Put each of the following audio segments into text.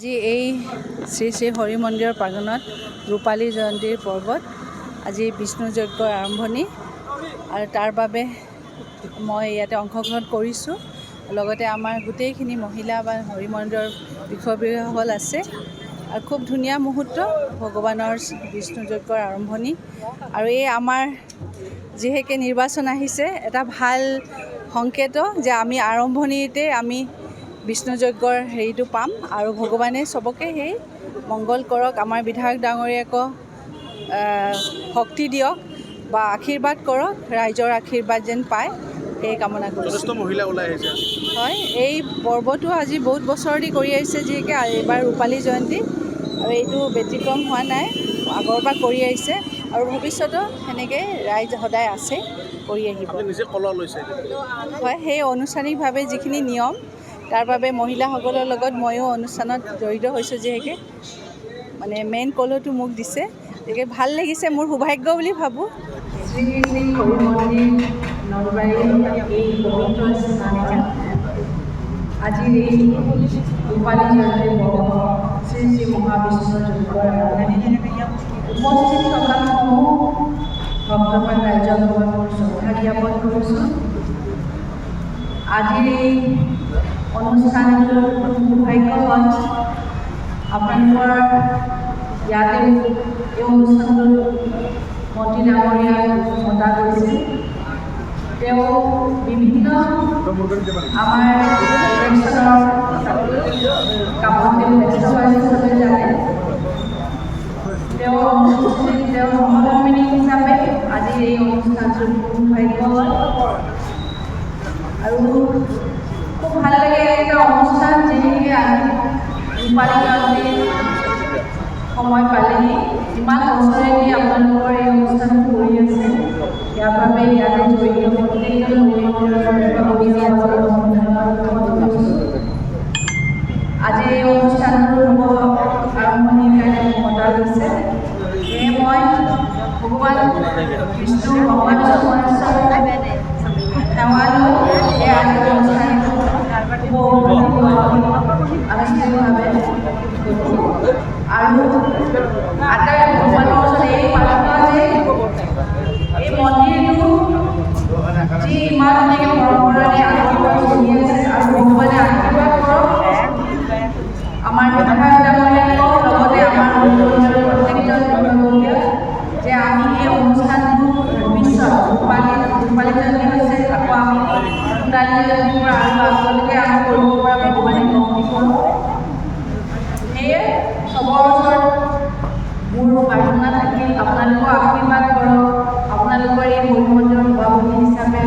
আজি এই শ্ৰী শ্ৰী হৰি মন্দিৰৰ প্ৰাংগণত ৰূপালী জয়ন্তীৰ পৰ্বত আজি বিষ্ণু যজ্ঞৰ আৰম্ভণি আৰু তাৰ বাবে মই ইয়াতে অংশগ্ৰহণ কৰিছোঁ। লগতে আমাৰ গোটেইখিনি মহিলা বা হৰি মন্দিৰৰ বিষয়ববীয়াসকল আছে আৰু খুব ধুনীয়া মুহূৰ্ত ভগৱানৰ বিষ্ণু যজ্ঞৰ আৰম্ভণি। আৰু এই আমাৰ যিহেকে নিৰ্বাচন আহিছে এটা ভাল সংকেত যে আমি আৰম্ভণিতে আমি বিষ্ণু যজ্ঞৰ হেৰিটো পাম আৰু ভগৱানে চবকে সেই মংগল কৰক, আমাৰ বিধায়ক ডাঙৰীয়াকো শক্তি দিয়ক বা আশীৰ্বাদ কৰক, ৰাইজৰ আশীৰ্বাদ যেন পায় সেই কামনা কৰিছোঁ। মহিলা ওলাই আহিছে হয়, এই পৰ্বটো আজি বহুত বছৰ দি কৰি আহিছে যিহেকে এইবাৰ ৰূপালী জয়ন্তী আৰু এইটো ব্যতিক্ৰম হোৱা নাই, আগৰ পৰা কৰি আহিছে আৰু ভৱিষ্যতেও সেনেকৈ ৰাইজ সদায় আছে কৰি আহিব। হয়, সেই আনুষ্ঠানিকভাৱে যিখিনি নিয়ম তাৰ বাবে মহিলাসকলৰ লগত ময়ো অনুষ্ঠানত জড়িত হৈছোঁ যিহেকে মানে মেইন কলহটো মোক দিছে, গতিকে ভাল লাগিছে, মোৰ সৌভাগ্য বুলি ভাবোঁ। শ্ৰী শ্ৰী হৰি মন্দিৰ নলবাৰীৰ এই পবিত্ৰ স্থানত আজিৰ এই ৰূপালী জয়ন্তীৰ বৰ্ষ শ্ৰী শ্ৰী মহাবিষ্ণু যজ্ঞৰ আৰম্ভণি উপস্থিত থকা সমূহ ভক্তপ্ৰাণ ৰাইজক মই মোৰ শ্ৰদ্ধা জ্ঞাপন কৰিছোঁ। আজিৰ এই অনুষ্ঠানটোৰ সৌভাগ্যৱান আপোনালোকৰ ইয়াতে এই অনুষ্ঠানটোত মন্ত্ৰী ডাঙৰীয়া মতা কৰিছে। তেওঁ বিভিন্ন আমাৰ ইলেকশ্যনৰ কামত তেওঁ ব্যস্ত হিচাপে জানে। তেওঁ সহধৰ্মিনী হিচাপে আজি এই অনুষ্ঠানটোত সৌভাগ্যৱান আৰু খুব ভাল লাগে এটা অনুষ্ঠান যেনেকৈ আজি ৰূপালী জয়ন্তীৰ সময় পালেহি, ইমান বছৰেদি আপোনালোকৰ এই অনুষ্ঠানটো কৰি আছে, ইয়াৰ বাবে ইয়াতে জড়িত প্ৰত্যেকজন আজি এই অনুষ্ঠানটোৰ আৰম্ভণিৰ কাৰণে মতা গৈছে। সেয়ে মই ভগৱান বিষ্ণু ভগৱান সেৱা লৈ এই আজিৰ অনুষ্ঠানটো আনুষ্ঠানিকভাৱে আৰু আটাই ভগৱানৰ ওচৰত এই প্ৰাৰ্থনা যে এই মন্দিৰটো যি ইমান ধুনীয়াকৈ পৰম্পৰাৰে আগৰ পৰা চলি আছে আৰু ভগৱানে আশীৰ্বাদ কৰক আমাৰ বিধায়ক ডাঙৰীয়াক, লগতে আমাৰ প্ৰত্যেকজন বিভাগীয় যে আমি এই অনুষ্ঠানটো ভৱিষ্যত ৰূপালী জয়ন্তী হৈছে, আকৌ আমি সোণালী জয়ন্তীৰ পৰা আৰু আগলৈকে আমি কৰিব পৰা ভগৱানে শক্তি কৰক। সেয়ে চবৰ ওচৰত মোৰ প্ৰাৰ্থনা থাকিল, আপোনালোকৰ আশীৰ্বাদ কৰক। আপোনালোকৰ এই হৰি মন্দিৰৰ সভাপতি হিচাপে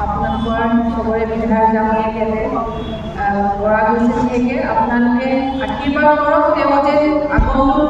আপোনালোকৰ চবৰে বিধায়ক ডাঙৰীয়াক ইয়াতে কৰা গৈছে যিহেকে আপোনালোকে আশীৰ্বাদ কৰক, তেওঁ যে আগন্তুক